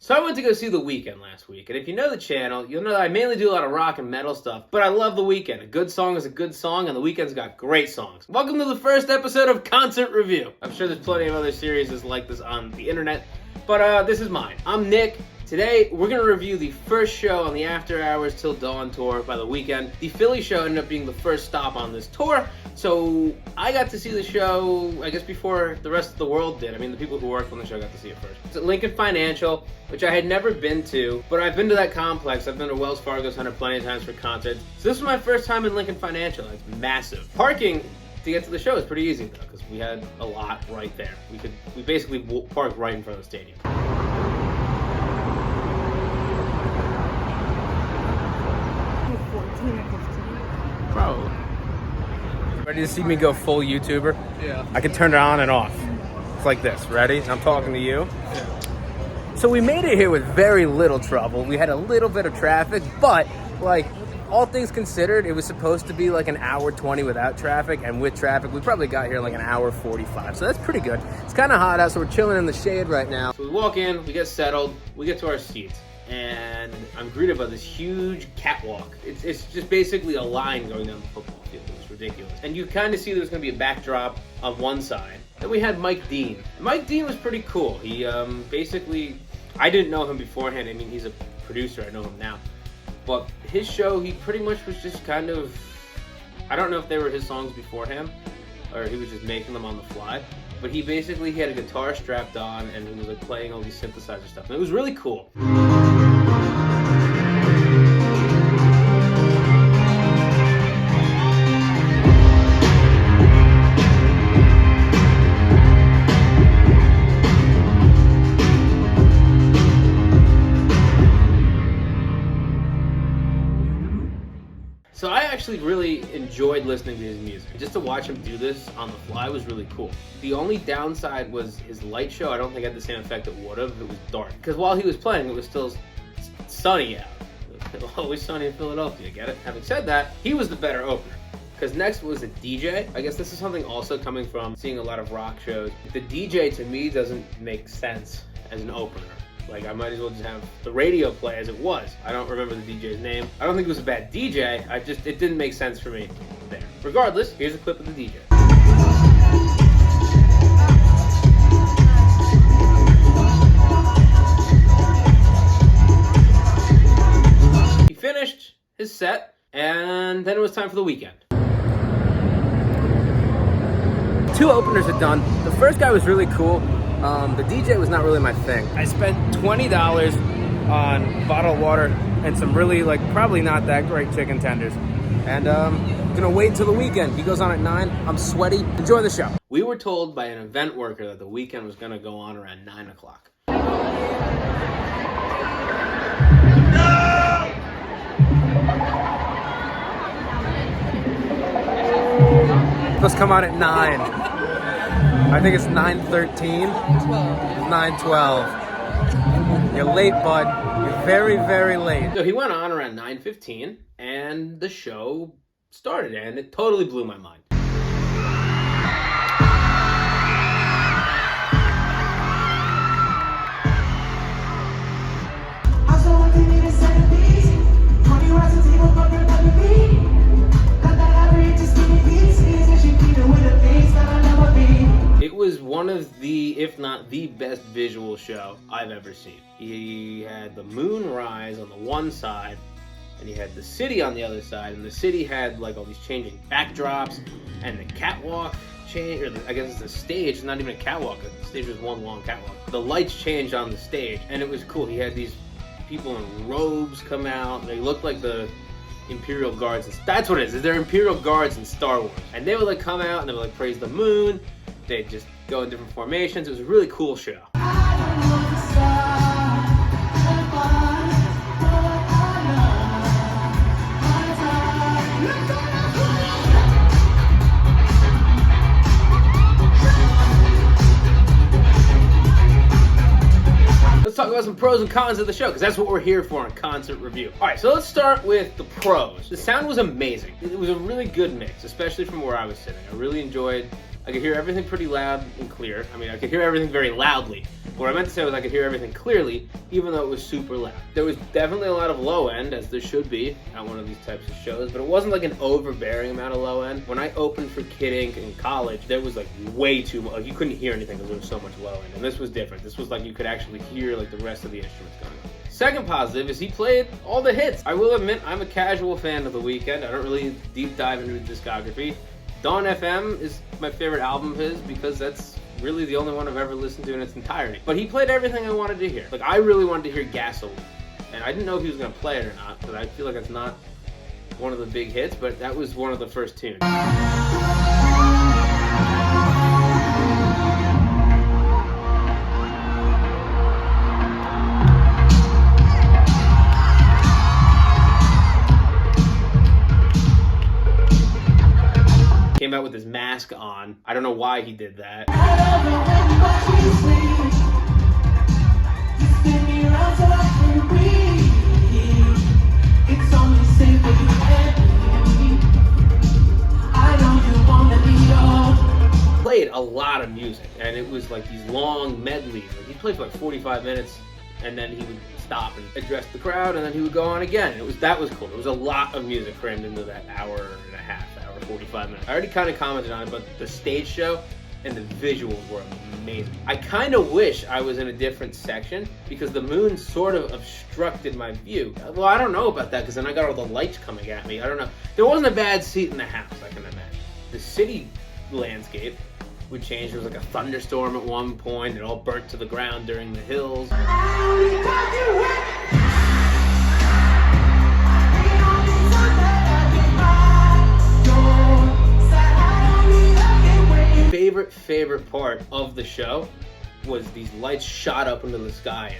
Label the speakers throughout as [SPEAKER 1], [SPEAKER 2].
[SPEAKER 1] So I went to go see The Weeknd last week, and if you know the channel, you'll know that I mainly do a lot of rock and metal stuff, but I love The Weeknd. A good song is a good song, and The Weeknd's got great songs. Welcome to the first episode of Concert Review. I'm sure there's plenty of other series like this on the internet, but this is mine. I'm Nick. Today, we're going to review the first show on the After Hours Till Dawn tour by The Weeknd. The Philly show ended up being the first stop on this tour, so I got to see the show, I guess, before the rest of the world did. I mean, the people who worked on the show got to see it first. It's at Lincoln Financial, which I had never been to, but I've been to that complex. I've been to Wells Fargo Center plenty of times for concerts. So this was my first time in Lincoln Financial. It's massive. Parking to get to the show is pretty easy, though, because we had a lot right there. We basically parked right in front of the stadium. Bro, ready to see me go full YouTuber?
[SPEAKER 2] Yeah.
[SPEAKER 1] I can turn it on and off. It's like this. Ready? I'm talking to you.
[SPEAKER 2] Yeah.
[SPEAKER 1] So we made it here with very little trouble. We had a little bit of traffic, but like all things considered, it was supposed to be like an hour 20 without traffic, and with traffic, we probably got here like an hour 45. So that's pretty good. It's kind of hot out, so we're chilling in the shade right now. So we walk in, we get settled, we get to our seats, and I'm greeted by this huge catwalk. It's just basically a line going down the football field. It was ridiculous. And you kind of see there's going to be a backdrop on one side. Then we had Mike Dean. Mike Dean was pretty cool. He basically, I didn't know him beforehand. I mean, he's a producer. I know him now. But his show, he pretty much was just kind of, I don't know if they were his songs beforehand or he was just making them on the fly. But he had a guitar strapped on and he was like playing all these synthesizer stuff. And it was really cool. So I actually really enjoyed listening to his music. Just to watch him do this on the fly was really cool. The only downside was his light show. I don't think had the same effect it would have if it was dark. Because while he was playing, it was still sunny out. It was always sunny in Philadelphia, get it? Having said that, he was the better opener. Because next was a DJ. I guess this is something also coming from seeing a lot of rock shows. The DJ to me doesn't make sense as an opener. Like, I might as well just have the radio play as it was. I don't remember the DJ's name. I don't think it was a bad DJ. It didn't make sense for me there. Regardless, here's a clip of the DJ. He finished his set, and then it was time for The Weeknd. Two openers are done. The first guy was really cool. The DJ was not really my thing. I spent $20 on bottled water and some really, probably not that great chicken tenders. And gonna wait until The Weeknd. He goes on at 9. I'm sweaty. Enjoy the show. We were told by an event worker that The Weeknd was gonna go on around 9 o'clock. Let's come out at 9. I think it's 9:13. 9:12. You're late, bud. You're very, very late. So he went on around 9:15, and the show started, and it totally blew my mind. It was one of the, if not the best visual show I've ever seen. He had the moon rise on the one side, and he had the city on the other side, and the city had all these changing backdrops, and the catwalk changed, or I guess it's the stage, it's not even a catwalk, the stage was one long catwalk. The lights changed on the stage, and it was cool. He had these people in robes come out, and they looked like the Imperial Guards. That's what it is. They're Imperial Guards in Star Wars. And they would come out and they would praise the moon. They'd just go in different formations. It was a really cool show. Let's talk about some pros and cons of the show, because that's what we're here for on Concert Review. All right, so let's start with the pros. The sound was amazing. It was a really good mix, especially from where I was sitting. I really enjoyed I could hear everything pretty loud and clear. I mean, I could hear everything very loudly, What I meant to say was I could hear everything clearly, even though it was super loud. There was definitely a lot of low end, as there should be at one of these types of shows, but it wasn't like an overbearing amount of low end. When I opened for Kid Ink in college, there was like way too much. Like, you couldn't hear anything because there was so much low end, and this was different. This was like you could actually hear like the rest of the instruments going on. Second positive is he played all the hits. I will admit I'm a casual fan of The Weeknd. I don't really deep dive into his discography. Dawn FM is my favorite album of his because that's really the only one I've ever listened to in its entirety. But he played everything I wanted to hear. Like, I really wanted to hear Gasoline. And I didn't know if he was going to play it or not, because I feel like it's not one of the big hits, but that was one of the first tunes. Came out with his mask on. I don't know why he did that. Played a lot of music, and it was like these long medleys. Like, he played for like 45 minutes, and then he would stop and address the crowd, and then he would go on again. That was cool. It was a lot of music crammed into that hour and a half, hour 45 minutes. I already kind of commented on it, but the stage show and the visuals were amazing. I kind of wish I was in a different section because the moon sort of obstructed my view. Well, I don't know about that because then I got all the lights coming at me. I don't know. There wasn't a bad seat in the house, I can imagine. The city landscape would change. There was like a thunderstorm at one point. It all burnt to the ground during the hills. Favorite part of the show was these lights shot up into the sky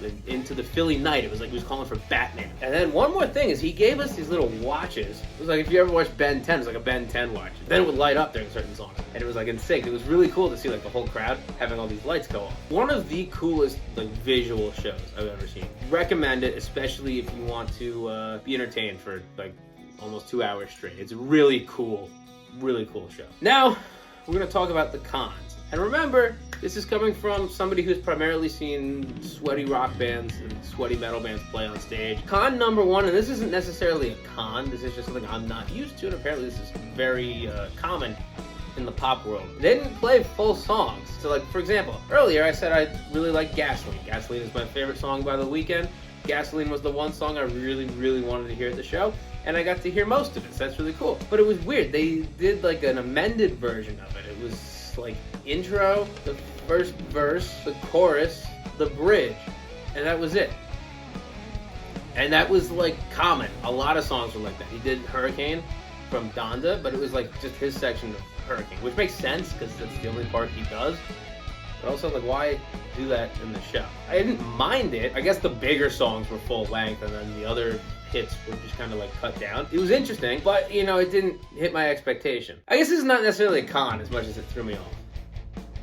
[SPEAKER 1] and into the Philly night. It was like he was calling for Batman. And then one more thing is he gave us these little watches. It was like if you ever watched Ben 10, it was like a Ben 10 watch. Then it would light up during certain songs. And it was like in sync. It was really cool to see like the whole crowd having all these lights go off. One of the coolest like visual shows I've ever seen. Recommend it, especially if you want to be entertained for like almost 2 hours straight. It's a really cool show. Now, we're going to talk about the cons. And remember, this is coming from somebody who's primarily seen sweaty rock bands and sweaty metal bands play on stage. Con number one, and this isn't necessarily a con, this is just something I'm not used to, and apparently this is very common in the pop world. They didn't play full songs. So like, for example, earlier I said I really like Gasoline. Gasoline is my favorite song by The Weeknd. Gasoline was the one song I really wanted to hear at the show, and I got to hear most of it, so that's really cool. But it was weird. They did like an amended version of it. It was like intro, the first verse, the chorus, the bridge, and that was it. And that was like common. A lot of songs were like that. He did Hurricane from Donda, but it was like just his section of Hurricane, which makes sense because that's the only part he does. But also, like, why do that in the show? I didn't mind it. I guess the bigger songs were full length, and then the other hits were just kind of like cut down. It was interesting, but you know, it didn't hit my expectation. I guess this is not necessarily a con as much as it threw me off.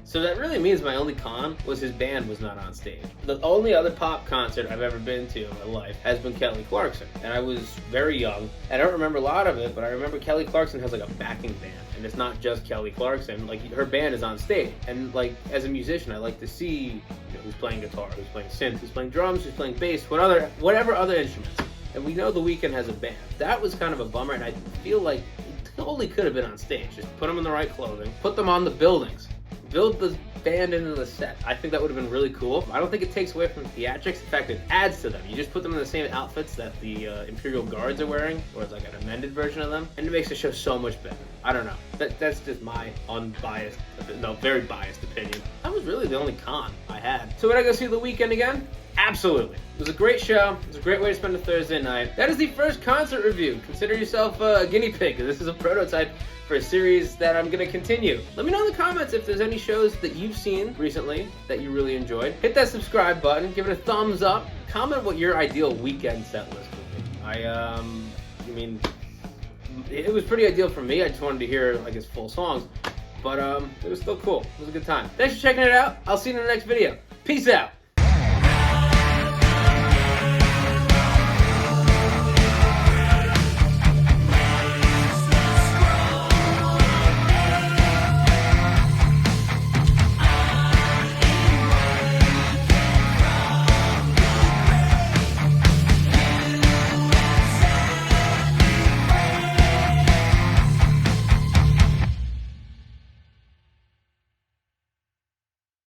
[SPEAKER 1] So that really means my only con was his band was not on stage. The only other pop concert I've ever been to in my life has been Kelly Clarkson. And I was very young. I don't remember a lot of it, but I remember Kelly Clarkson has like a backing band. And it's not just Kelly Clarkson. Like, her band is on stage. And like, as a musician, I like to see, you know, who's playing guitar, who's playing synth, who's playing drums, who's playing bass, whatever other instruments. And we know The Weeknd has a band. That was kind of a bummer, and I feel like it totally could have been on stage. Just put them in the right clothing, put them on the buildings, build the band into the set. I think that would have been really cool. I don't think it takes away from theatrics. In fact, it adds to them. You just put them in the same outfits that the Imperial Guards are wearing, or it's like an amended version of them, and it makes the show so much better. I don't know. That's just my unbiased, no, very biased opinion. That was really the only con I had. So would I go see The Weeknd again? Absolutely. It was a great show. It was a great way to spend a Thursday night. That is the first concert review. Consider yourself a guinea pig, because this is a prototype for a series that I'm going to continue. Let me know in the comments if there's any shows that you've seen recently that you really enjoyed. Hit that subscribe button. Give it a thumbs up. Comment what your ideal weekend set list would be. I mean, it was pretty ideal for me. I just wanted to hear like his full songs, but it was still cool. It was a good time. Thanks for checking it out. I'll see you in the next video. Peace out.